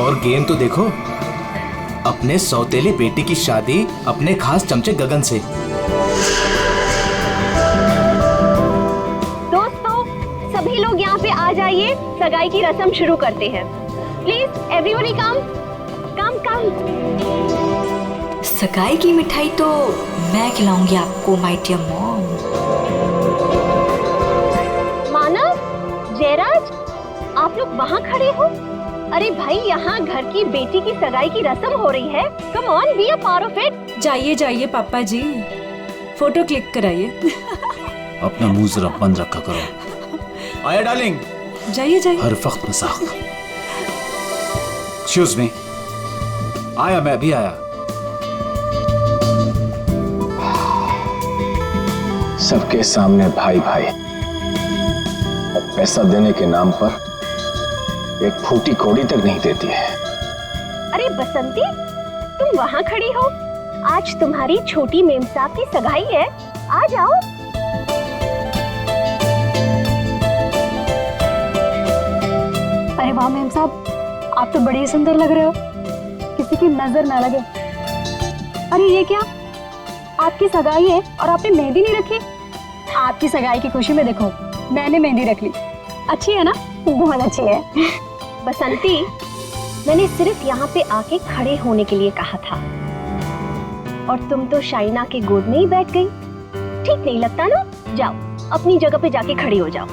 और गेम तो देखो, अपने सौतेली बेटी की शादी अपने खास चमचे गगन से। दोस्तों, सभी लोग यहाँ पे आ जाइए, सगाई की रस्म शुरू करते हैं। प्लीज एवरीबॉडी कम कम कम। सगाई की मिठाई तो मैं खिलाऊंगी आपको माय डियर मॉम। मानव, जयराज, आप लोग वहाँ खड़े हो? अरे भाई, यहाँ घर की बेटी की सगाई की रस्म हो रही है। Come on, be a part of it. जाइए जाइए पापा जी, फोटो क्लिक कराइए। अपना मुंह जरा बंद रखा करो। आया डार्लिंग? जाइए जाइए। हर वक्त मजाक। Excuse me. आया, मैं अभी आया। सबके सामने भाई भाई, और पैसा देने के नाम पर एक फूटी कौड़ी तक नहीं देती है। अरे बसंती, तुम वहाँ खड़ी हो? आज तुम्हारी छोटी मेम साहब की सगाई है, आ जाओ। अरे वाह मेम साहब, आप तो बड़ी सुंदर लग रहे हो, किसी की नजर ना लगे। अरे ये क्या, आपकी सगाई है और आपने मेहंदी नहीं रखी? आपकी सगाई की खुशी में देखो, मैंने मेहंदी रख ली। अच्छी है ना? बहुत अच्छी है। बसंती, मैंने सिर्फ यहाँ पे आके खड़े होने के लिए कहा था, और तुम तो शाइना के गोद में ही बैठ गई। ठीक नहीं लगता ना? जाओ, अपनी जगह पे जाके खड़ी हो जाओ।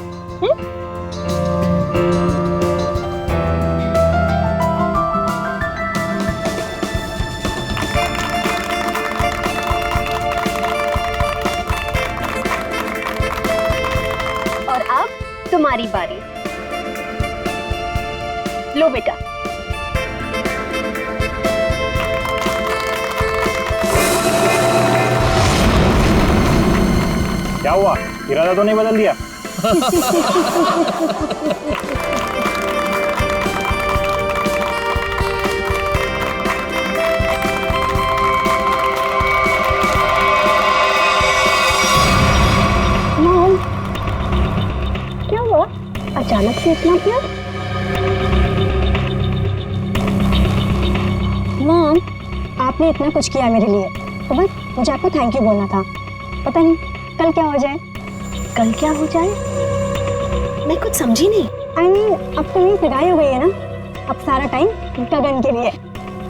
और अब तुम्हारी बारी। लो बेटा। क्या हुआ, इरादा तो नहीं बदल दिया? मॉम, क्या हुआ? अचानक से इतना प्यार? मॉम, आपने इतना कुछ किया मेरे लिए, तो बस मुझे आपको थैंक यू बोलना था। पता नहीं कल क्या हो जाए। कल क्या हो जाए? मैं कुछ समझी नहीं। I mean, अब तो मेरी सगाई हो गई है ना, अब सारा टाइम गगन के लिए।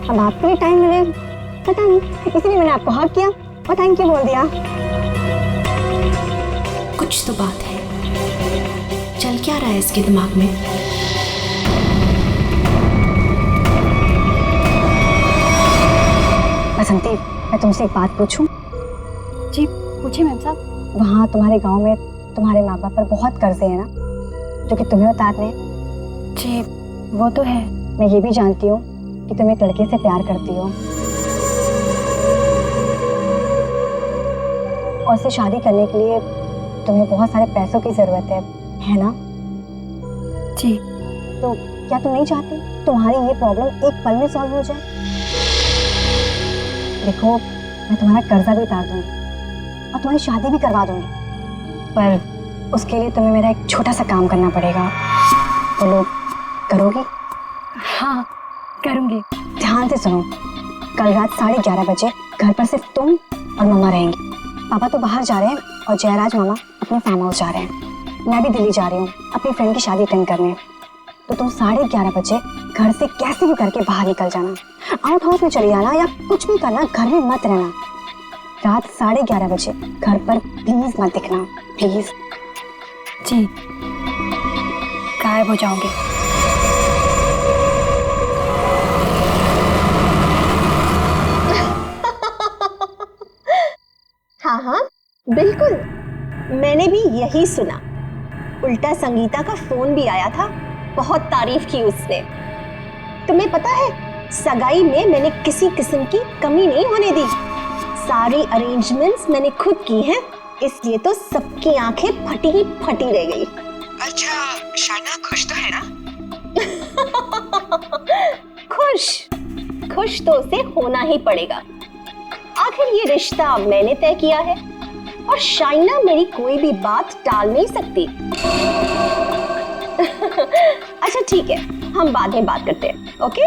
अब आपके लिए टाइम मिले, पता नहीं, इसलिए मैंने आपको हक किया और थैंक यू बोल दिया। कुछ तो बात है, चल क्या रहा है इसके दिमाग में? बसंती, मैं तुमसे एक बात पूछूं? जी पूछिए मैम साहब। वहाँ तुम्हारे गांव में तुम्हारे माँ बाप पर बहुत कर्जे हैं ना, जो कि तुम्हें उतारने? जी वो तो है। मैं ये भी जानती हूँ कि तुम एक लड़के से प्यार करती हो और उससे शादी करने के लिए तुम्हें बहुत सारे पैसों की जरूरत है ना? जी। तो क्या तुम नहीं चाहती तुम्हारी ये प्रॉब्लम एक पल में सॉल्व हो जाए? देखो, मैं तुम्हारा कर्जा भी उतार दूंगी और तुम्हारी शादी भी करवा दूंगी, पर उसके लिए तुम्हें मेरा एक छोटा सा काम करना पड़ेगा। बोलो, करोगी? हाँ करूंगी। ध्यान से सुनो, कल रात 11:30 बजे घर पर सिर्फ तुम और मम्मा रहेंगी। पापा तो बाहर जा रहे हैं और जयराज मामा अपने फार्म हाउस जा रहे हैं। मैं भी दिल्ली जा रही हूँ अपनी फ्रेंड की शादी अटेंड करने। तो तुम 11:30 बजे घर से कैसे भी करके बाहर निकल जाना, आउट हाउस में चली जाना या कुछ भी करना, घर में मत रहना। रात 11:30 बजे घर पर प्लीज मत दिखना, प्लीज। जी, गायब हो जाओगे। हाँ हाँ बिल्कुल, मैंने भी यही सुना। उल्टा संगीता का फोन भी आया था, बहुत तारीफ की उसने। तुम्हें पता है, सगाई में मैंने किसी किस्म की कमी नहीं होने दी। सारी अरेंजमेंट्स मैंने खुद की हैं, इसलिए तो सबकी आंखें फटी ही फटी रह गई। अच्छा, शाइना खुश तो है ना? खुश तो उसे होना ही पड़ेगा। आखिर ये रिश्ता मैंने तय किया है और शाइना मेरी कोई भी बात टाल नहीं सकती। अच्छा ठीक है, हम बाद में बात करते हैं। ओके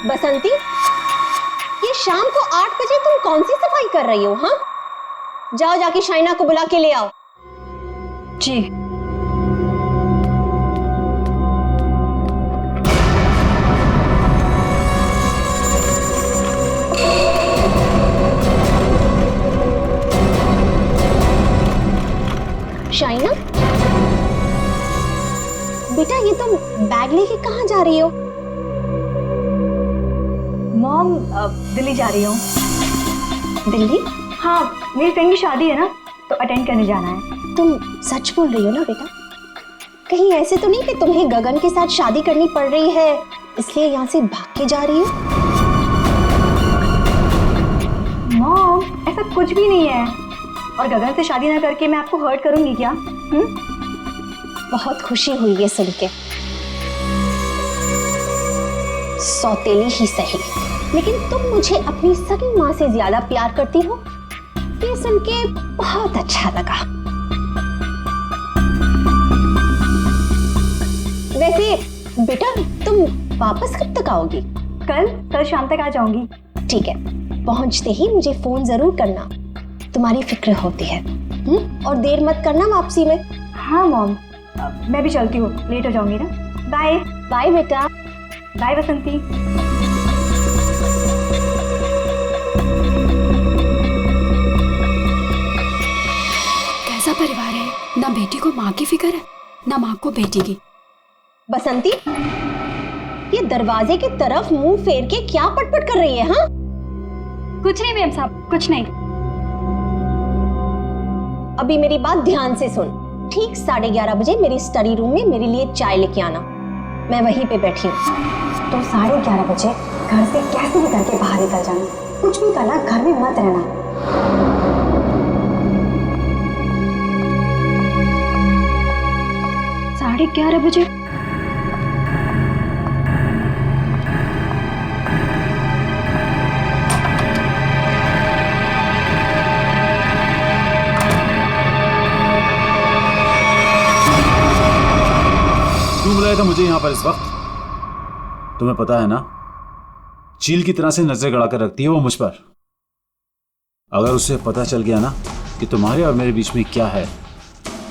बसंती, ये शाम को 8 बजे तुम कौन सी सफाई कर रही हो? हाँ, जाओ जाके शाइना को बुला के ले आओ। जी। शाइना, बेटा ये तुम बैग लेके कहाँ जा रही हो? मॉम, दिल्ली जा रही हूँ। दिल्ली? हाँ, मेरी फ्रेंड की शादी है ना, तो अटेंड करने जाना है। तुम सच बोल रही हो ना बेटा? कहीं ऐसे तो नहीं कि तुम्हें गगन के साथ शादी करनी पड़ रही है इसलिए यहाँ से भाग के जा रही हो? मॉम, ऐसा कुछ भी नहीं है। और गगन से शादी ना करके मैं आपको हर्ट करूंगी क्या? बहुत खुशी हुई है सुन के। सौतेली ही सही, लेकिन तुम मुझे अपनी सगी माँ से ज्यादा प्यार करती हो, ये सुन के बहुत अच्छा लगा। वैसे बेटा तुम वापस कब तक आओगी? कल शाम तक आ जाऊंगी। ठीक है, पहुंचते ही मुझे फोन जरूर करना, तुम्हारी फिक्र होती है। और देर मत करना वापसी में। हाँ मॉम, मैं भी चलती हूँ, लेट हो जाऊंगी ना। बाय। बाय बेटा। बाय बसंती। कैसा परिवार है, ना बेटी को माँ की फिक्र है ना माँ को बेटी की। बसंती, ये दरवाजे की तरफ मुंह फेर के क्या पटपट कर रही है? हाँ, कुछ नहीं मैम साहब, कुछ नहीं। अभी मेरी बात ध्यान से सुन। ठीक 11:30 बजे मेरी स्टडी रूम में मेरे लिए चाय लेके आना, मैं वहीं पे बैठी हूँ। तो 11:30 बजे घर से कैसे भी करके बाहर निकल जाना, कुछ भी करना, घर में मत रहना। 11:30 बजे? क्यों बुलाया था मुझे यहाँ पर इस वक्त? तुम्हें पता है ना, चील की तरह से नजर गड़ाकर रखती है वो मुझ पर। अगर उसे पता चल गया ना कि तुम्हारे और मेरे बीच में क्या है,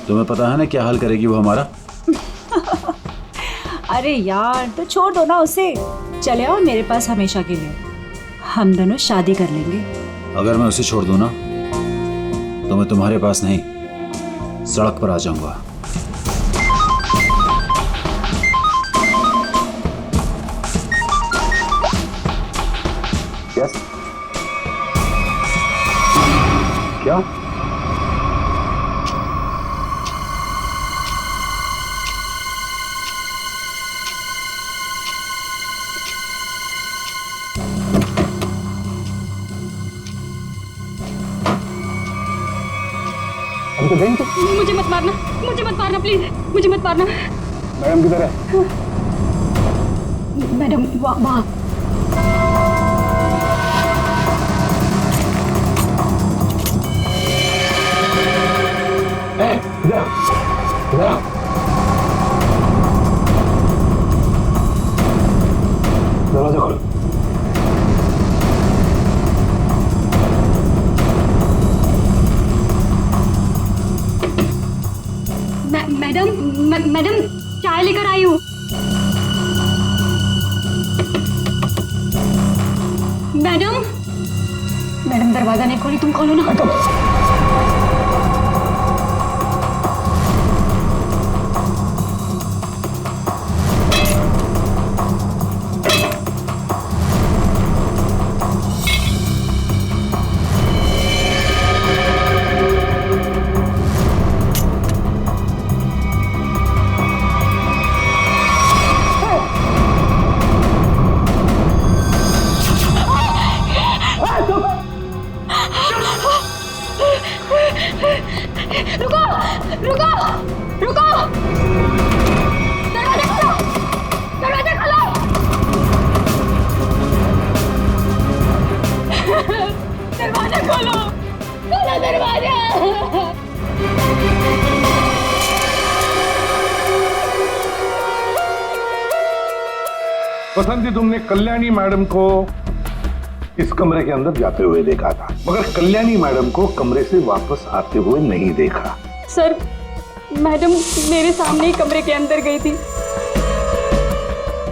तुम्हें पता है ना क्या हाल करेगी वो हमारा। अरे यार, तो छोड़ दो ना उसे, चले आओ मेरे पास हमेशा के लिए, हम दोनों शादी कर लेंगे। अगर मैं उसे छोड़ दूं ना तो मैं तुम्हारे पास नहीं, सड़क पर आ जाऊंगा। Yes? क्या? अभी तो गई थी। मुझे मत मारना प्लीज, मुझे मत मारना। मैडम किधर है? मैडम वहाँ। दरवाजा खोलो। मैडम चाय लेकर आई हूँ। मैडम दरवाजा नहीं खोली, तुम खोलो ना। बसंती, तुमने कल्याणी मैडम को इस कमरे के अंदर जाते हुए देखा था, मगर कल्याणी मैडम को कमरे से वापस आते हुए नहीं देखा। सर, मैडम मेरे सामने ही कमरे के अंदर गई थी।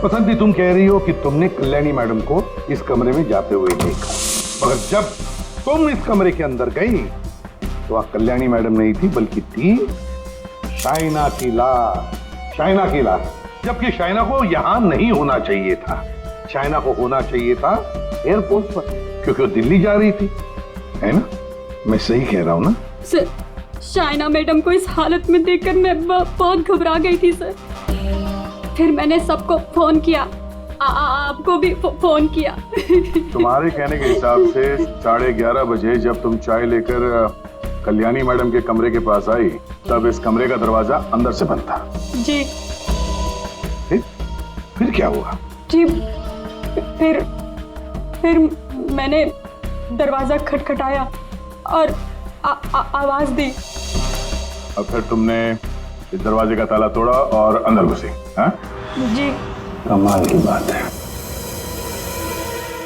बसंती, तुम कह रही हो कि तुमने कल्याणी मैडम को इस कमरे में जाते हुए देखा, मगर जब तुम इस कमरे के अंदर गई तो वहां कल्याणी मैडम नहीं थी, बल्कि थी शाइना की लाश। शाइना की लाश, जबकि शाइना को यहां नहीं होना चाहिए था। शाइना को होना चाहिए था एयरपोर्ट पर, क्योंकि वो दिल्ली जा रही थी, है ना? मैं सही कह रहा हूं ना? सर, शाइना मैडम को इस हालत में देखकर मैं बहुत घबरा गई थी सर। फिर मैंने सबको फोन किया, आपको भी फोन किया। तुम्हारे कहने के हिसाब से 11:30 बजे जब तुम चाय लेकर कल्याणी मैडम के कमरे के पास आई, तब इस कमरे का दरवाजा अंदर से बंद था। जी। फिर क्या हुआ? जी, फिर मैंने दरवाजा खटखटाया और आवाज दी। और फिर तुमने इस दरवाजे का ताला तोड़ा और अंदर घुसे? हाँ? जी। कमाल की बात है,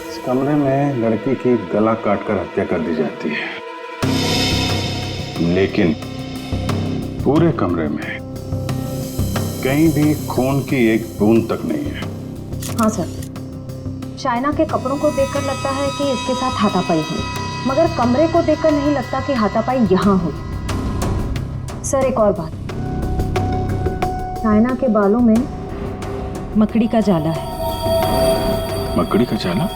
इस कमरे में लड़की की गला काटकर हत्या कर दी जाती है, लेकिन पूरे कमरे में कहीं भी खून की एक बूंद तक नहीं है। हाँ सर, शाइना के कपड़ों को देखकर लगता है कि इसके साथ हाथापाई हुई, मगर कमरे को देखकर नहीं लगता कि हाथापाई यहाँ हुई। सर, एक और बात, शाइना के बालों में मकड़ी का जाला है। मकड़ी का जाला?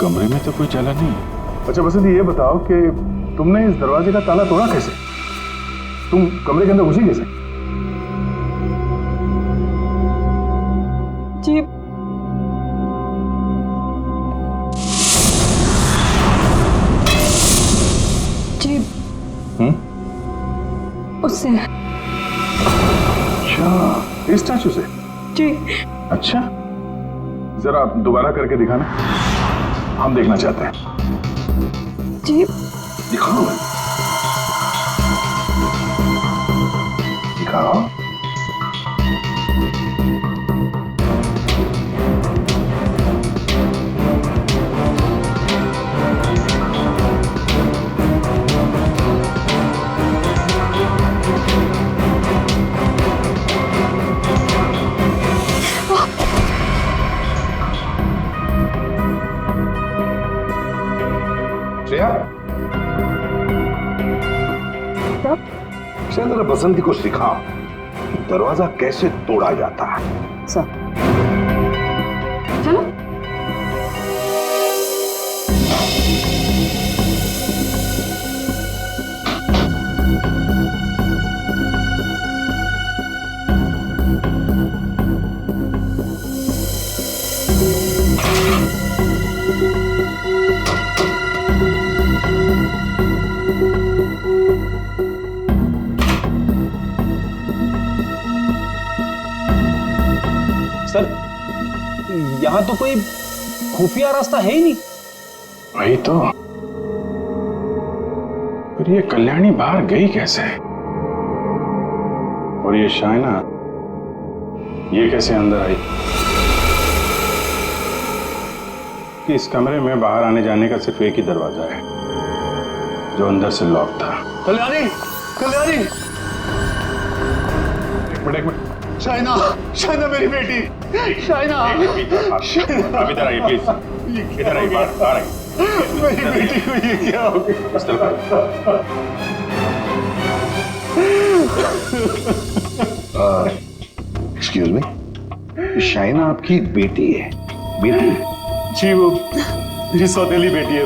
कमरे में तो कोई जाला नहीं। अच्छा बसंती, ये बताओ कि तुमने इस दरवाजे का ताला तोड़ा कैसे? तुम कमरे के अंदर घुसी कैसे? जी, जी, उससे। अच्छा, इस स्टैचू से? जी। अच्छा, जरा दोबारा करके दिखाना, हम देखना चाहते हैं। जी। दिखाओ, दिखाओ। श्रेया, जरा बसंती को सिखा दरवाजा कैसे तोड़ा जाता है। सर, चलो। सर, यहाँ तो कोई खुफिया रास्ता है ही नहीं। वही तो, पर ये कल्याणी बाहर गई कैसे? और ये शाइना, ये कैसे अंदर आई? कि इस कमरे में बाहर आने जाने का सिर्फ एक ही दरवाजा है, जो अंदर से लॉक था। कल्याणी, कल्याणी, एक मिनट, शाइना, शाइना मेरी बेटी, शाइना, आप इधर आइए प्लीज, इधर आइए, बाहर आइए। मेरी बेटी को ये क्या हो गया? एक्सक्यूज मी, शाइना आपकी बेटी है? बेटी? जी, वो मेरी सौतेली बेटी है।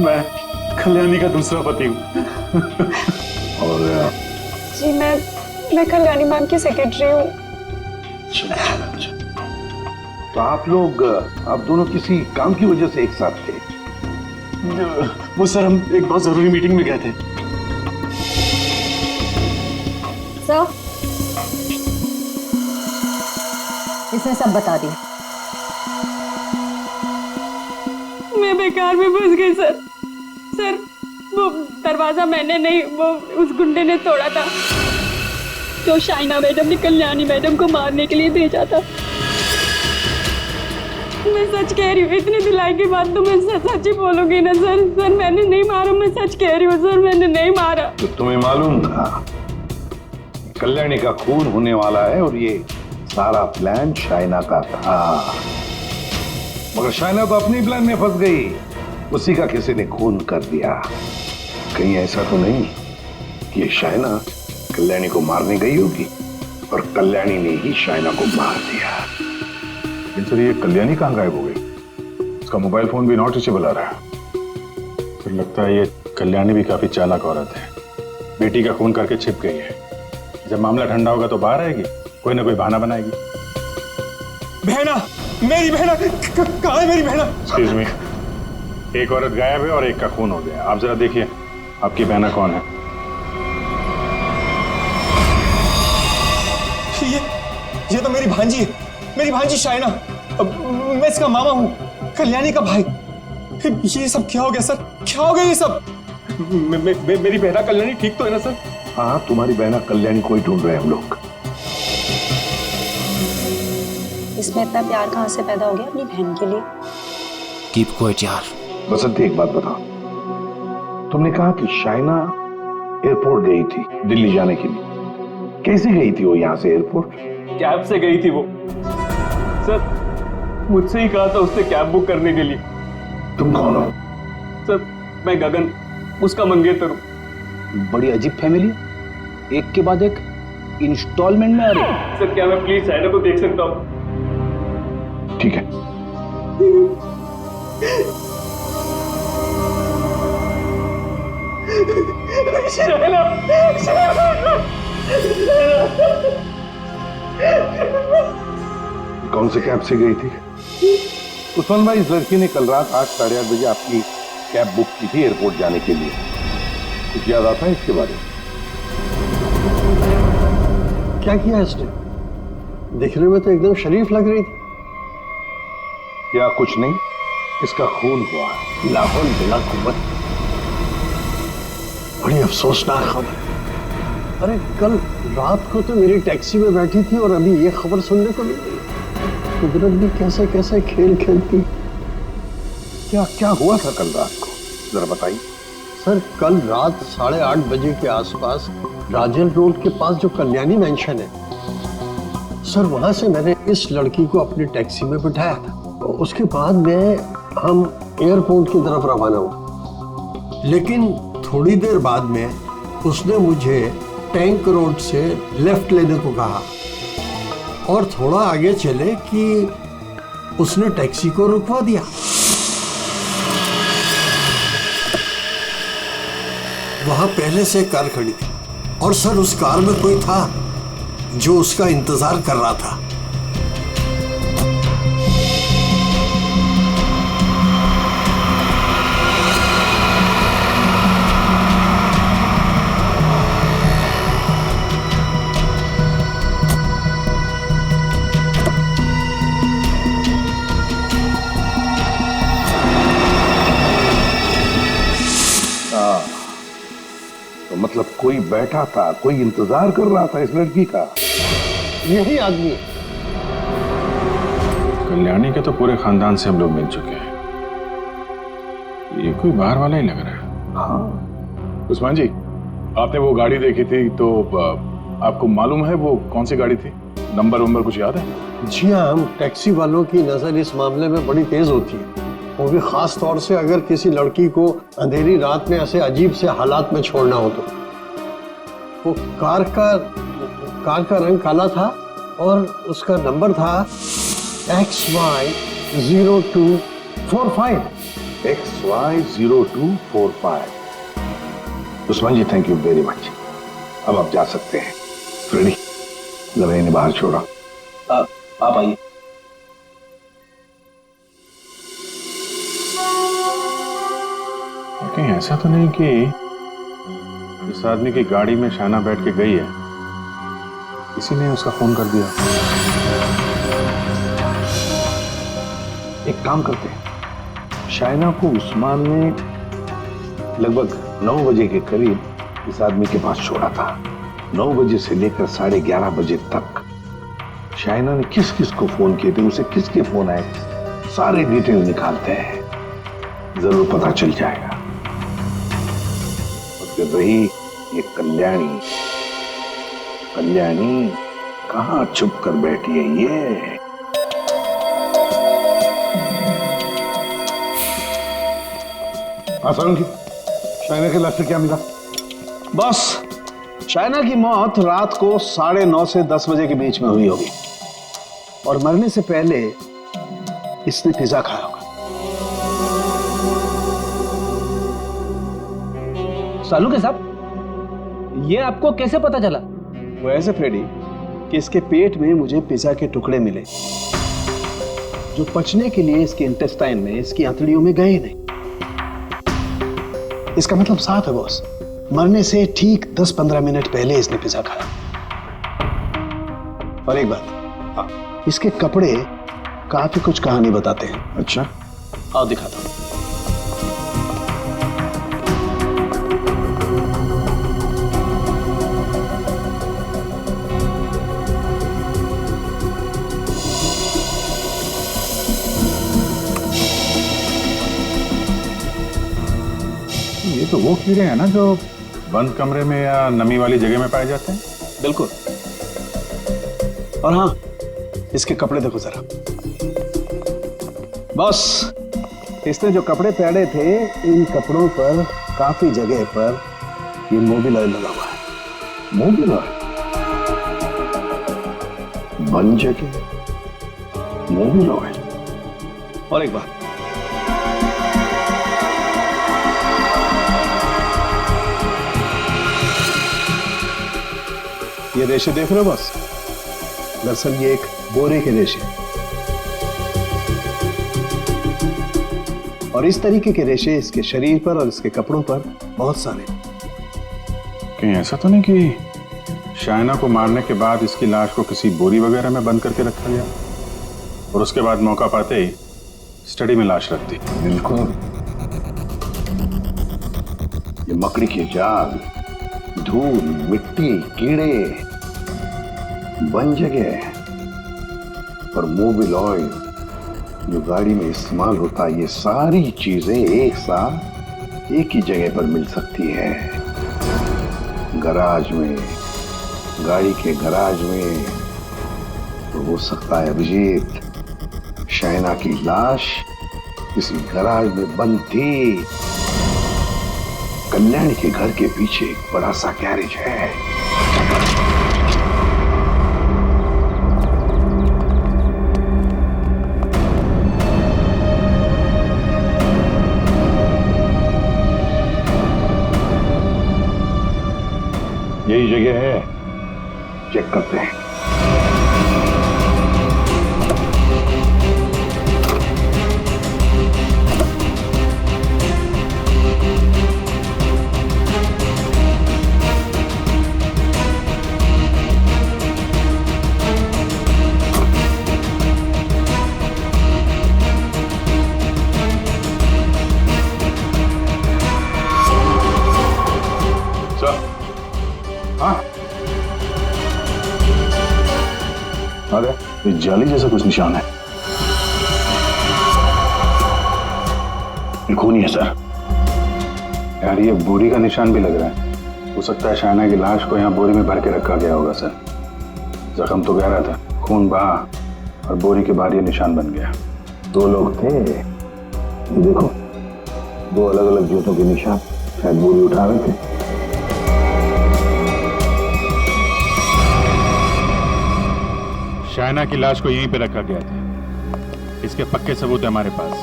मैं कल्याणी का दूसरा पति हूँ। और जी, मैं कल्याणी मैम की सेक्रेटरी हूँ। तो आप दोनों किसी काम की वजह से एक साथ थे? वो सर, हम एक बहुत जरूरी मीटिंग में गए थे। सर, इसने सब बता दिया। मैं बेकार में फंस गई सर। सर, वो दरवाजा मैंने नहीं, वो उस गुंडे ने तोड़ा था। तो शाइना मैडम ने कल्याणी मैडम को मारने के लिए भेजा था। मैं सच कह रही हूँ, इतनी दिलाई के बाद तो मैं सच ही बोलूंगी ना सर। सर मैंने नहीं मारा, मैं सच कह रही हूँ सर, मैंने नहीं मारा। तो तुम्हें मालूम था कल्याणी का खून होने वाला है और ये सारा प्लान शाइना का था, मगर शाइना तो अपनी प्लान में फंस गई, उसी का किसी ने खून कर दिया। कहीं ऐसा तो नहीं कि शाइना कल्याणी को मारने गई होगी और कल्याणी ने ही शाइना को मार दिया। सर ये कल्याणी कहाँ गायब हो गई? उसका मोबाइल फोन भी नॉट रीचेबल आ रहा है। फिर लगता है ये कल्याणी भी काफी चालाक औरत है, बेटी का खून करके छिप गई है। जब मामला ठंडा होगा तो बाहर आएगी, कोई ना कोई बहाना बनाएगी। बहना, मेरी बहना कहाँ है? मेरी बहना। एक्सक्यूज मी, एक औरत गायब है और एक का खून हो गया। आप जरा देखिए आपकी बहना कौन है। ये तो मेरी भांजी है, मेरी भांजी शाइना। मैं इसका मामा हूँ, कल्याणी का भाई। ये सब क्या हो गया सर? क्या हो गया ये सब? मेरी बहना कल्याणी ठीक तो है ना सर? हाँ, तुम्हारी बहना कल्याणी को ही ढूंढ रहे हैं हम लोग। इसमें इतना प्यार कहाँ से पैदा हो गया अपनी बहन के लिए? कीप क्वाइट यार। बसंती एक बात बताओ, तुमने कहा कि शाइना एयरपोर्ट गई थी दिल्ली जाने के लिए, कैसे गई थी वो यहाँ से एयरपोर्ट? कैब से गई थी वो सर, मुझसे ही कहा था उसने कैब बुक करने के लिए। तुम कौन हो? सर मैं गगन, उसका मंगेतर हूँ। बड़ी अजीब फैमिली, एक के बाद एक इंस्टॉलमेंट में आ रही। सर क्या मैं प्लीज शाइना को देख सकता हूँ? ठीक है। शाइना, कौन से कैब से गई थी? उस्मान भाई, इस लड़की ने कल रात 8, साढ़े 8 बजे आपकी कैब बुक की थी एयरपोर्ट जाने के लिए। कुछ याद आता है इसके बारे में? क्या किया इसने? दिखने में तो एकदम शरीफ लग रही थी। क्या कुछ नहीं, इसका खून हुआ। लाहौल बिला कुव्वत। बड़ी अफसोसनाक खबर। अरे कल रात को तो मेरी टैक्सी में बैठी थी और अभी ये खबर सुनने को मिली। कुदरत भी कैसे कैसे खेल खेलती। क्या क्या हुआ था कल रात को, जरा बताइए। सर कल रात 8:30 बजे के आसपास राजल रोड के पास जो कल्याणी मैंशन है सर, वहां से मैंने इस लड़की को अपनी टैक्सी में बिठाया था। उसके बाद में हम एयरपोर्ट की तरफ रवाना हुए, लेकिन थोड़ी देर बाद में उसने मुझे टैंक रोड से लेफ्ट लेने को कहा और थोड़ा आगे चले कि उसने टैक्सी को रुकवा दिया। वहां पहले से कार खड़ी थी और सर उस कार में कोई था जो उसका इंतजार कर रहा था। तो मतलब कोई बैठा था, कोई इंतजार कर रहा था इस लड़की का। यही आदमी है। कल्याणी के तो पूरे खानदान से हम लोग मिल चुके हैं, ये कोई बाहर वाला ही लग रहा है। हाँ उस्मान जी, आपने वो गाड़ी देखी थी तो आपको मालूम है वो कौन सी गाड़ी थी? नंबर कुछ याद है? जी हाँ, हम टैक्सी वालों की नजर इस मामले में बड़ी तेज होती है, वो भी खास तौर से अगर किसी लड़की को अंधेरी रात में ऐसे अजीब से हालात में छोड़ना हो तो। वो कार का रंग काला था और उसका नंबर था XY0245। XY0245। Usman ji, thank you very much. अब आप जा सकते हैं। रेडी, जरा इन्हें बाहर छोड़ा। आप आइए। कहीं ऐसा तो नहीं कि इस आदमी की गाड़ी में शाइना बैठ के गई है, इसी ने उसका फोन कर दिया? एक काम करते हैं, शाइना को उस्मान ने लगभग 9 बजे के करीब इस आदमी के पास छोड़ा था। 9 बजे से लेकर 11:30 बजे तक शाइना ने किस किस को फोन किए थे, उसे किसके फोन आए, सारे डिटेल निकालते हैं, जरूर पता चल जाएगा। और फिर रही ये कल्याणी, कल्याणी कहां छुप कर बैठी है ये? सारंगी, शाइना के लाश से क्या मिला? बस शाइना की मौत रात को 9:30 से 10 बजे के बीच में हुई होगी और मरने से पहले इसने पिज्जा खाया होगा। सालू के साहब, ये आपको कैसे पता चला? वो ऐसे फ्रेडी कि इसके पेट में मुझे पिज्जा के टुकड़े मिले जो पचने के लिए इसके इंटेस्टाइन में, इसकी आंतड़ियों में गए नहीं। इसका मतलब साफ है बॉस, मरने से ठीक 10-15 मिनट पहले इसने पिज्जा खाया। और एक बात, इसके कपड़े काफी कुछ कहानी बताते हैं। अच्छा, आओ दिखाता हूं। ये तो वो कीड़े हैं ना जो बंद कमरे में या नमी वाली जगह में पाए जाते हैं? बिल्कुल। और हाँ, इसके कपड़े देखो जरा। बस इसने जो कपड़े पहने थे, इन कपड़ों पर काफी जगह पर ये मोबिल ऑयल लगा हुआ है। Mobil oil? बन जगह मोबिल ऑयल? और एक बात, ये रेशे देख रहे हो बस? दरअसल ये एक बोरे के रेशे, और इस तरीके के रेशे इसके शरीर पर और इसके कपड़ों पर बहुत सारे। कहीं ऐसा तो नहीं कि शाइना को मारने के बाद इसकी लाश को किसी बोरी वगैरह में बंद करके रखा गया और उसके बाद मौका पाते ही स्टडी में लाश रख दी? बिल्कुल। ये मकड़ी के जाल, धूल, मिट्टी, कीड़े, बन जगह और मोबिल ऑयल जो गाड़ी में इस्तेमाल होता है, ये सारी चीजें एक साथ एक ही जगह पर मिल सकती है। गराज में, गाड़ी के गराज में। तो हो सकता है अभिजीत, शाइना की लाश किसी गराज में बंद थी। कल्याणी के घर के पीछे एक बड़ा सा गैरेज है। यही जगह है, चेक करते हैं। अरे ये जाली जैसा कुछ निशान है। ये खूनी है सर। यार ये बोरी का निशान भी लग रहा है। हो सकता है शाइना की लाश को यहाँ बोरी में भर के रखा गया होगा सर। जख्म तो गहरा था, खून बहा और बोरी के बाहर ये निशान बन गया। 2 लोग थे, ये देखो 2 अलग अलग जूतों के निशान, शायद बोरी उठा रहे थे। शाइना की लाश को यहीं पे रखा गया था। इसके पक्के सबूत है हमारे पास।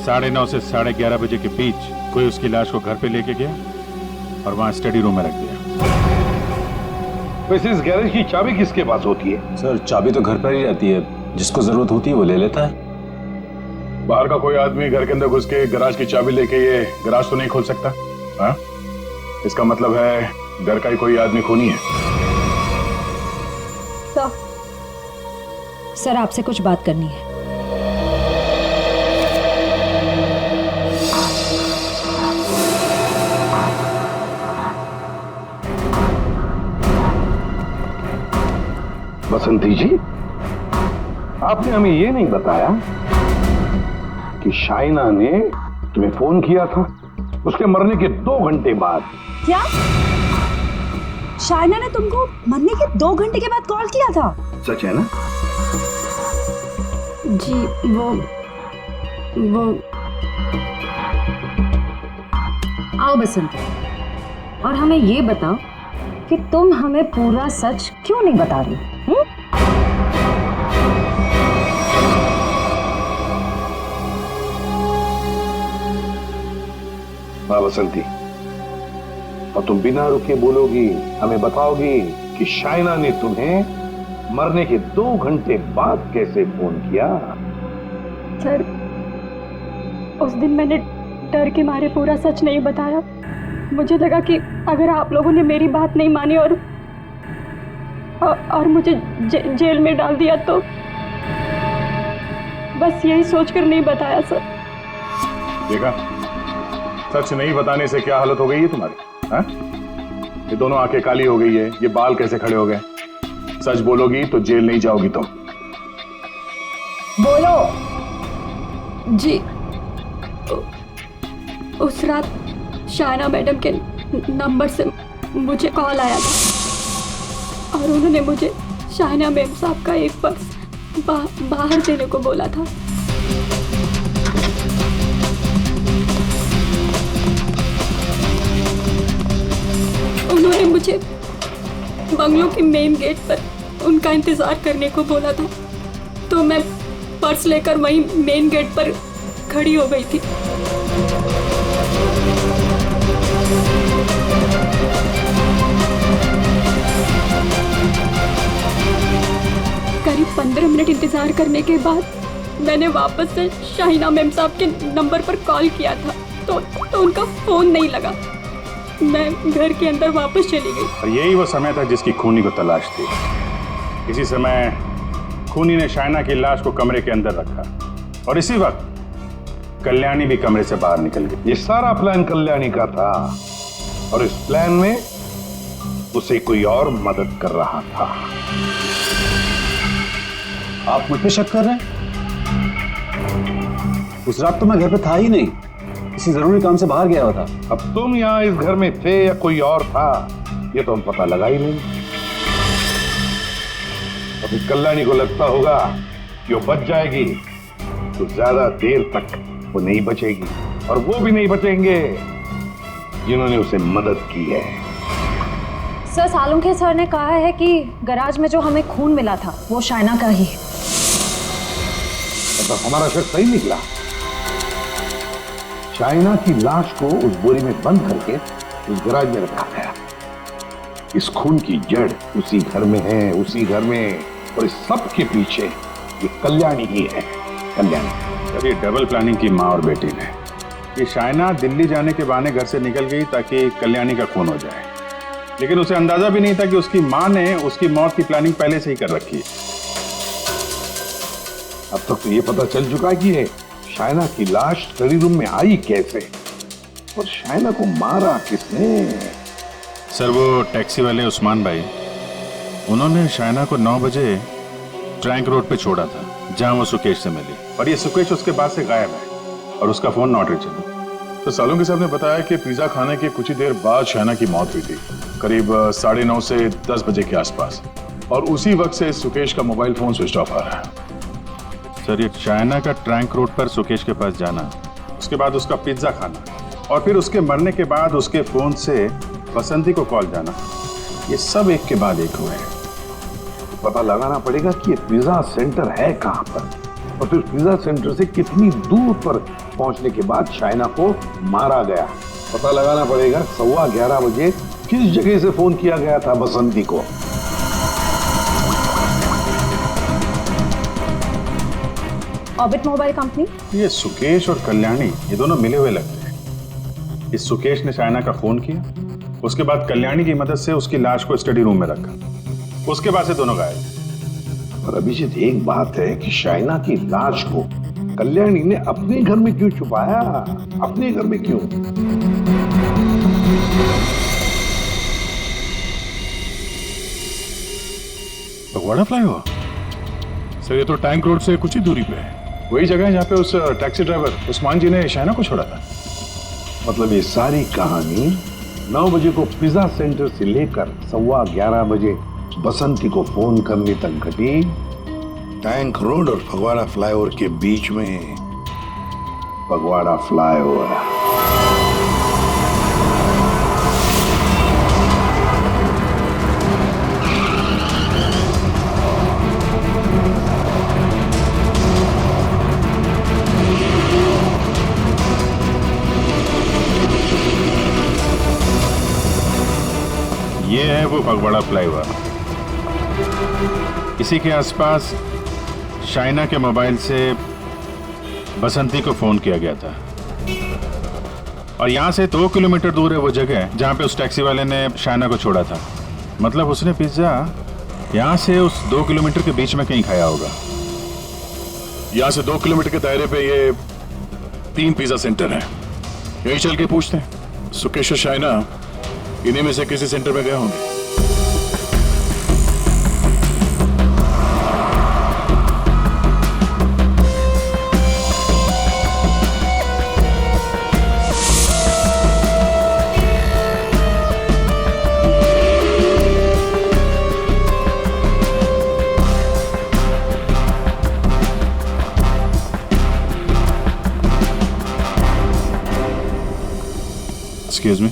9:30 से 11:30 बजे के बीच कोई उसकी लाश को घर पे लेके गया और वहां स्टडी रूम में रख दिया। वैसे इस गैरेज की चाबी किसके पास होती है? सर चाबी तो घर पर ही रहती है, जिसको जरूरत होती है वो ले लेता है। बाहर का कोई आदमी घर के अंदर घुस के गराज की चाबी लेके ये गराज तो नहीं खोल सकता। हाँ? इसका मतलब है घर का ही कोई आदमी खूनी है। सर आपसे कुछ बात करनी है। बसंती जी, आपने हमें ये नहीं बताया कि शाइना ने तुम्हें फोन किया था उसके मरने के 2 घंटे बाद। क्या शाइना ने तुमको मरने के 2 घंटे के बाद कॉल किया था? सच है ना? जी वो आओ बसंती, और हमें ये बताओ कि तुम हमें पूरा सच क्यों नहीं बता रही? हाँ बसंती, और तुम बिना रुके बोलोगी, हमें बताओगी कि शाइना ने तुम्हें मरने के 2 घंटे बाद कैसे फोन किया? सर, उस दिन मैंने डर के मारे पूरा सच नहीं बताया। मुझे लगा कि अगर आप लोगों ने मेरी बात नहीं मानी और मुझे जेल में डाल दिया तो बस यही सोचकर नहीं बताया सर। देखा, सच नहीं बताने से क्या हालत हो गई है तुम्हारी? हाँ? ये दोनों आंखें काली हो गई है, ये बाल कैसे खड़े हो गए? सच बोलोगी तो जेल नहीं जाओगी तुम। बोलो। जी, उस रात शाइना मैडम के नंबर से मुझे कॉल आया था और उन्होंने मुझे शाइना मैम साहब का एक पर्स बाहर देने को बोला था। उन्होंने मुझे बंगलों के मेन गेट पर उनका इंतजार करने को बोला था, तो मैं पर्स लेकर वहीं मेन गेट पर खड़ी हो गई थी। करीब 15 मिनट इंतजार करने के बाद मैंने वापस से शाइना मैम साहब के नंबर पर कॉल किया था, तो उनका फोन नहीं लगा। मैं घर के अंदर वापस चली गई। और यही वो समय था जिसकी खूनी को तलाश थी। इसी समय खूनी ने शाइना की लाश को कमरे के अंदर रखा और इसी वक्त कल्याणी भी कमरे से बाहर निकल गई। ये सारा प्लान कल्याणी का था और इस प्लान में उसे कोई और मदद कर रहा था। आप मुझ पे शक कर रहे हैं? उस रात तो मैं घर पे था ही नहीं, किसी जरूरी काम से बाहर गया हुआ था। अब तुम यहाँ इस घर में थे या कोई और था, ये तो हम पता लगा ही नहीं। अभी कल्याणी को लगता होगा कि वो बच जाएगी, तो ज्यादा देर तक वो नहीं बचेगी, और वो भी नहीं बचेंगे जिन्होंने उसे मदद की है। सर, सालुंखे सर ने कहा है कि गैराज में जो हमें खून मिला था वो शाइना का ही है। तो हमारा शक सही निकला। शाइना की लाश को उस बोरी में बंद करके उस गैराज में रखा गया। इस खून की जड़ उसी घर में है, उसी घर में, और इस सब के पीछे ये कल्याणी ही है। कल्याणी। ये डबल प्लानिंग की माँ और बेटी ने। ये शाइना दिल्ली जाने के बहाने घर से निकल गई ताकि कल्याणी का खून हो जाए, लेकिन उसे अंदाजा भी नहीं था कि उसकी माँ ने उसकी मौत की प्लानिंग पहले से ही कर रखी है। अब तक तो ये पता चल चुका है कि ये शाइना की लाश स्टडी रूम में आई कैसे, और शाइना को मारा किसने? सर, वो टैक्सी वाले उस्मान भाई, उन्होंने शाइना को 9 बजे ट्रैंक रोड पे छोड़ा था जहां वो सुकेश से मिली, और ये सुकेश उसके बाद से गायब है और उसका फोन नॉट रीचेबल। तो सालुंखे साहब ने बताया कि पिज्जा खाने के कुछ ही देर बाद शाइना की मौत हुई थी, करीब 9:30 से 10 बजे के आसपास, और उसी वक्त से सुकेश का मोबाइल फोन स्विच ऑफ आ रहा है। सर, ये शाइना का ट्रैंक रोड पर सुकेश के पास जाना, उसके बाद उसका पिज्जा खाना, और फिर उसके मरने के बाद उसके फोन से बसंती को कॉल जाना, ये सब एक के बाद एक हुए। पता लगाना पड़ेगा कि ये पिज्जा सेंटर है कहां पर, और फिर पिज्जा सेंटर से कितनी दूर पर पहुंचने के बाद शाइना को मारा गया। पता लगाना पड़ेगा 11:15 बजे किस जगह से फोन किया गया था बसंती को। Orbit mobile company. ये सुकेश और कल्याणी, ये दोनों मिले हुए लगते हैं। इस सुकेश ने शाइना का फोन किया, उसके बाद कल्याणी की मदद से उसकी लाश को स्टडी रूम में रखा, उसके बाद से दोनों गायब। और अभिजीत, एक बात है कि शाइना की लाश को कल्याणी ने अपने घर में क्यों छुपाया? अपने घर में क्यों? फगवाड़ा फ्लाईओवर? सर ये तो टैंक रोड से कुछ ही दूरी पे है। वही जगह है जहाँ पे उस टैक्सी ड्राइवर उस्मान जी ने शाइना को छोड़ा था। मतलब ये सारी कहानी 9 बजे को पिज्जा सेंटर से लेकर 11:15 बजे बसंती को फोन करने तक घटी टैंक रोड और फगवाड़ा फ्लाईओवर के बीच में। फगवाड़ा फ्लाईओवर। ये है वो फगवाड़ा फ्लाईओवर। इसी के आसपास शाइना के मोबाइल से बसंती को फोन किया गया था और यहाँ से 2 किलोमीटर दूर है वो जगह जहाँ पे उस टैक्सी वाले ने शाइना को छोड़ा था। मतलब उसने पिज्जा यहाँ से उस 2 किलोमीटर के बीच में कहीं खाया होगा। यहाँ से 2 किलोमीटर के दायरे पे ये 3 पिज्जा सेंटर है। यही चल के पूछते हैं। सुकेश और शाइना इन्हीं में से किसी सेंटर में गए होंगे। एक्सक्यूज मी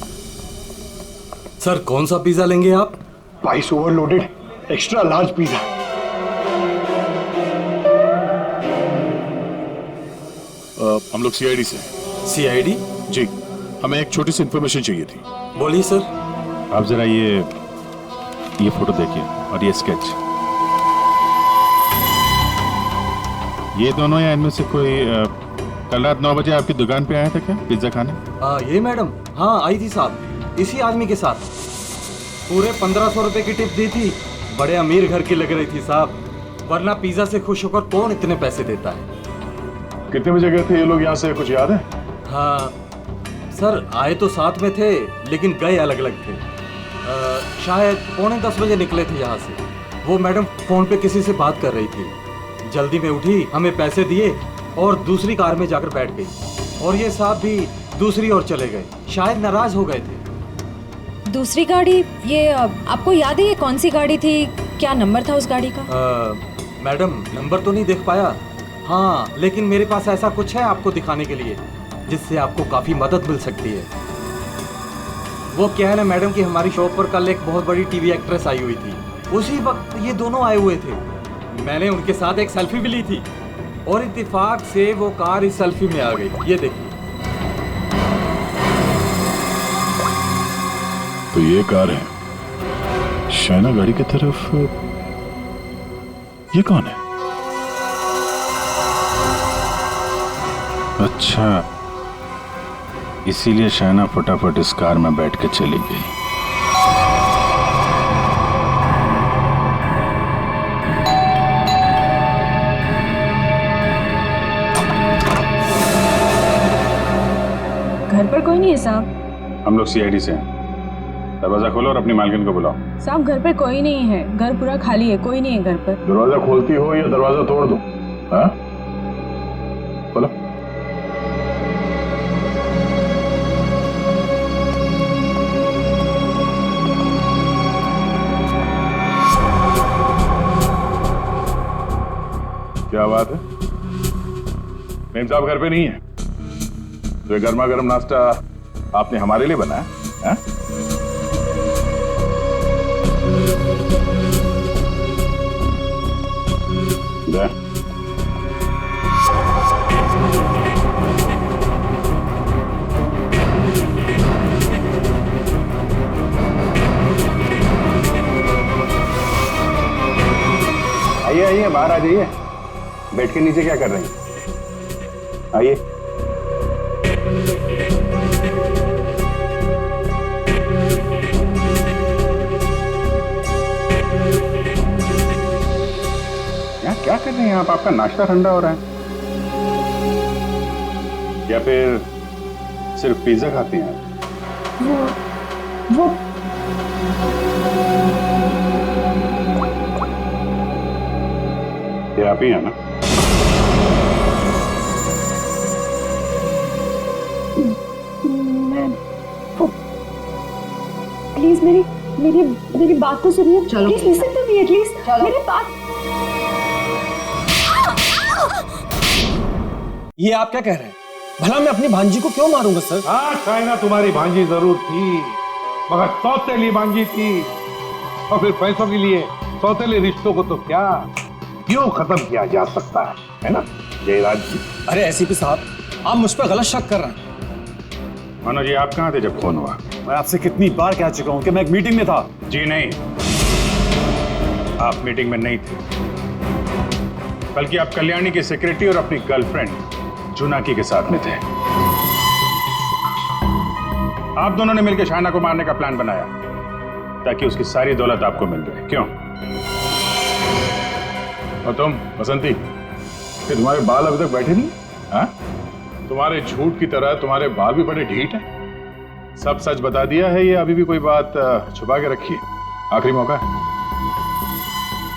सर, कौन सा पिज्जा लेंगे आप? Price overloaded extra large pizza. हम लोग सीआईडी से। सीआईडी? जी, हमें एक छोटी सी इंफॉर्मेशन चाहिए थी। बोलिए सर। आप जरा ये फोटो देखिए और ये स्केच। ये दोनों या इनमें से कोई कल रात 9 बजे आपकी दुकान पे आया था क्या पिज्जा खाने? ये मैडम, हाँ आई थी साहब, इसी आदमी के साथ। पूरे 1500 रुपए की टिप दी थी। बड़े अमीर घर की लग रही थी साहब, वरना पिज्जा से खुश होकर कौन इतने पैसे देता है। कितने बजे गए थे ये लोग यहाँ से, कुछ याद है? हाँ सर, आए तो साथ में थे लेकिन गए अलग अलग थे। शायद 9:45 बजे निकले थे यहाँ से। वो मैडम फोन पे किसी से बात कर रही थी। जल्दी में उठी, हमें पैसे दिए और दूसरी कार में जाकर बैठ गई। और ये साहब भी दूसरी ओर चले गए, शायद नाराज हो गए थे। दूसरी गाड़ी, ये आपको याद है ये कौन सी गाड़ी थी? क्या नंबर था उस गाड़ी का? मैडम नंबर तो नहीं देख पाया। हाँ, लेकिन मेरे पास ऐसा कुछ है आपको दिखाने के लिए जिससे आपको काफी मदद मिल सकती है। वो क्या है ना मैडम कि हमारी शॉप पर कल एक बहुत बड़ी टीवी एक्ट्रेस आई हुई थी। उसी वक्त ये दोनों आए हुए थे। मैंने उनके साथ एक सेल्फी भी ली थी और इत्तेफाक से वो कार इस सेल्फी में आ गई। ये देखिए। तो ये कार है शाइना गाड़ी की तरफ। ये कौन है? अच्छा, इसीलिए शाइना फटाफट इस कार में बैठ के चली गई। घर पर कोई नहीं है साहब। हम लोग सीआईडी से हैं। दरवाजा खोलो और अपनी मालकिन को बुलाओ। साहब घर पे कोई नहीं है, घर पूरा खाली है, कोई नहीं है घर पर। दरवाजा खोलती हो या दरवाजा तोड़ दो? हाँ, बोलो। क्या बात है? मेम साहब घर पे नहीं है तो ये गर्मा गर्म नाश्ता आपने हमारे लिए बनाया है? आइए आइए, बाहर आ जाइए। बैठ के नीचे क्या कर रही हैं? आइए। क्या कर रहे हैं आप? आपका नाश्ता ठंडा हो रहा है या फिर सिर्फ पिज्जा खाती हैं? वो आप ही हैं ना? प्लीज मेरी बात तो सुनिए। चलो please listen to me at least. मेरी बात। ये आप क्या कह रहे हैं? भला मैं अपनी भांजी को क्यों मारूंगा सर? हाँ शाइना तुम्हारी भांजी जरूर थी, मगर सौतेली भांजी थी। और फिर पैसों के लिए सौतेले रिश्तों को तो क्या क्यों खत्म किया जा सकता है ना जयराज जी? अरे एसीपी साहब, आप मुझ पर गलत शक कर रहे हैं। मनोज जी, आप कहाँ थे जब फोन हुआ? मैं आपसे कितनी बार कह चुका हूं कि मैं एक मीटिंग में था। जी नहीं, आप मीटिंग में नहीं थे, बल्कि आप कल्याणी के सेक्रेटरी और अपनी गर्लफ्रेंड जुनाकी के साथ में थे। आप दोनों ने मिलकर शाइना को मारने का प्लान बनाया ताकि उसकी सारी दौलत आपको मिल जाए। क्यों? और तुम बसंती, कि तुम्हारे बाल अभी तक बैठे नहीं? हाँ? तुम्हारे झूठ की तरह तुम्हारे बाल भी बड़े ढीठ हैं। सब सच बता दिया है या अभी भी कोई बात छुपा के रखी है? आखिरी मौका है।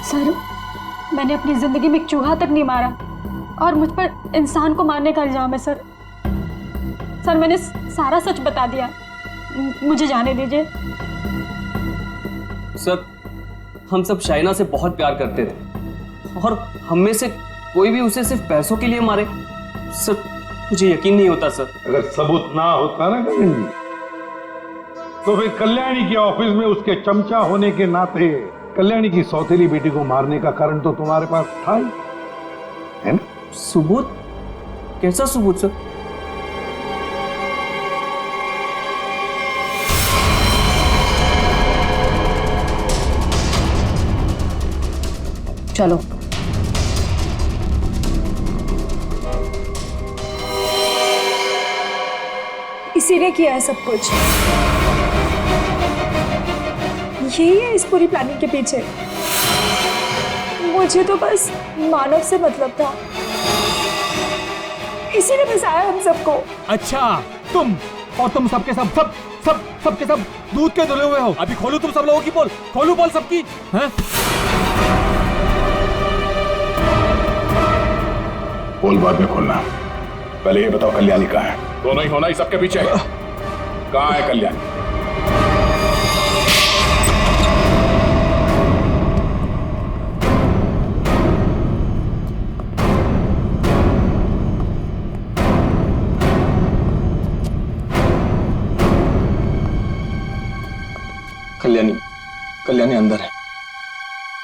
सर, मैंने अपनी जिंदगी में एक चूहा तक नहीं मारा और मुझ पर इंसान को मारने का इल्जाम है सर। सर, मैंने सारा सच बता दिया, मुझे जाने दीजिए। सर, हम सब शाइना से बहुत प्यार करते थे और हम में से कोई भी उसे सिर्फ पैसों के लिए मारे, सर मुझे यकीन नहीं होता सर। अगर सबूत ना होता ना गगन जी, तो फिर कल्याणी के ऑफिस में उसके चमचा होने के नाते कल्याणी की सौतेली बेटी को मारने का कारण तो तुम्हारे पास था ही, है ना? सबूत? कैसा सबूत सर? चलो। इसी ने किया है सब कुछ। यही है इस पूरी प्लानिंग के पीछे। मुझे तो बस मानव से मतलब था, इसी ने फंसाया हम सबको। अच्छा, तुम और तुम सबके सबके सब दूध के धुले हुए हो। अभी खोलू तुम सब लोगों की पोल, खोलू पोल सबकी। हैं? पोल बाद में खोलना, पहले ये बताओ कल्याणी कहाँ है? दोनों ही होना ही सबके पीछे है। कहाँ है कल्याणी? कल्याणी अंदर है।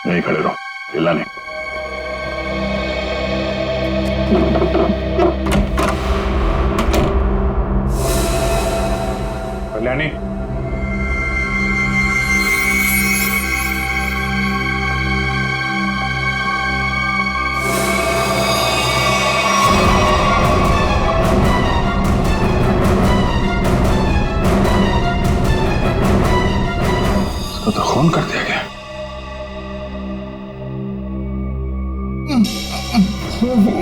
नहीं खड़े रहो, हिलना नहीं। कल्याणी, इसको तो खून कर दिया गया।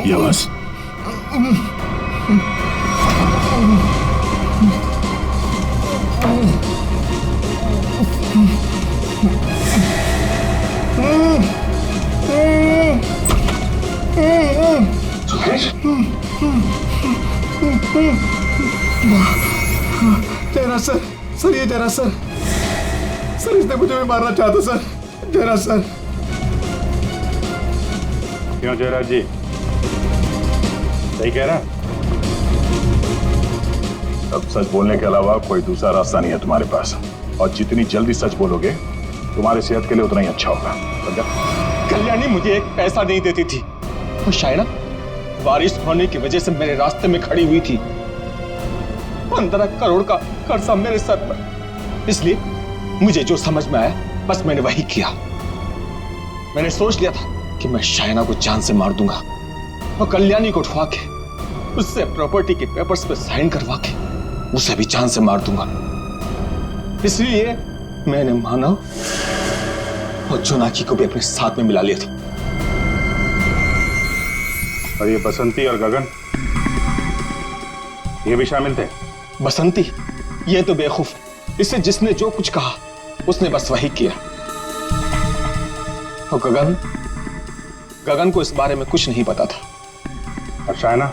ये बस जयराज सर, ये जयराज सर, इसने मुझे भी मारना चाहता सर। जयराज सर। क्यों जयराज जी, सही कह रहा? अब सच बोलने के अलावा कोई दूसरा रास्ता नहीं है तुम्हारे पास, और जितनी जल्दी सच बोलोगे तुम्हारी सेहत के लिए उतना ही अच्छा होगा। समझा? कल्याणी मुझे एक पैसा नहीं देती थी, और शायना बारिश होने की वजह से मेरे रास्ते में खड़ी हुई थी। 15 करोड़ का कर्जा मेरे सर पर। इसलिए मुझे जो समझ में आया बस मैंने वही किया। मैंने सोच लिया था कि मैं शायना को जान से मार दूंगा और कल्याणी को उठवा के उससे प्रॉपर्टी के पेपर्स पे साइन करवा के उसे भी जान से मार दूंगा। इसलिए मैंने मानव और जुनाकी को भी अपने साथ में मिला लिया था। और ये बसंती और गगन, ये भी शामिल थे? बसंती ये तो बेवकूफ, इससे जिसने जो कुछ कहा उसने बस वही किया। और गगन को इस बारे में कुछ नहीं पता था। और शायना,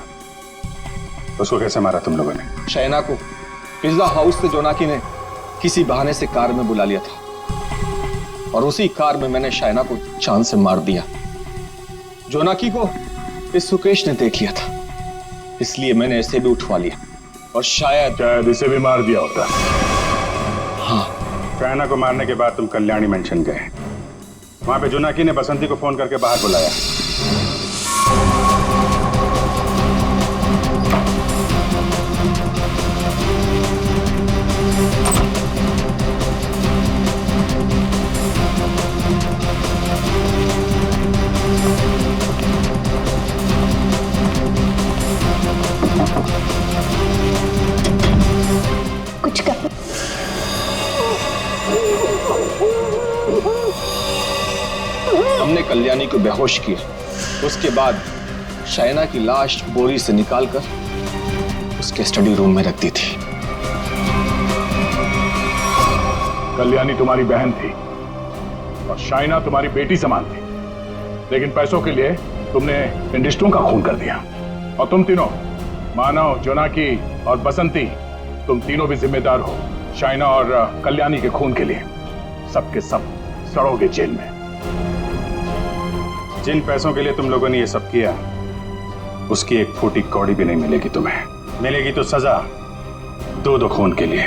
उसको कैसे मारा तुम लोगों ने? शायना को पिज्जा हाउस से जोनाकी ने किसी बहाने से कार में बुला लिया था और उसी कार में मैंने शायना को चांद से मार दिया। जोनाकी को इस सुकेश ने देख लिया था, इसलिए मैंने इसे भी उठवा लिया और शायद इसे भी मार दिया होता। हाँ। शायना को मारने के बाद तुम कल्याणी मेंशन गए। वहां पे जोनाकी ने बसंती को फोन करके बाहर बुलाया। कुछ कर। हमने कल्याणी को बेहोश किया। उसके बाद शायना की लाश बोरी से निकालकर उसके स्टडी रूम में रख दी थी। कल्याणी तुम्हारी बहन थी और शाइना तुम्हारी बेटी समान थी, लेकिन पैसों के लिए तुमने इंडस्ट्रियों का खून कर दिया। और तुम तीनों, मानव, जोनाकी और बसंती, तुम तीनों भी जिम्मेदार हो शाइना और कल्याणी के खून के लिए। सबके सब सड़ोगे जेल में। जिन पैसों के लिए तुम लोगों ने ये सब किया, उसकी एक फूटी कौड़ी भी नहीं मिलेगी तुम्हें। मिलेगी तो सजा दो खून के लिए।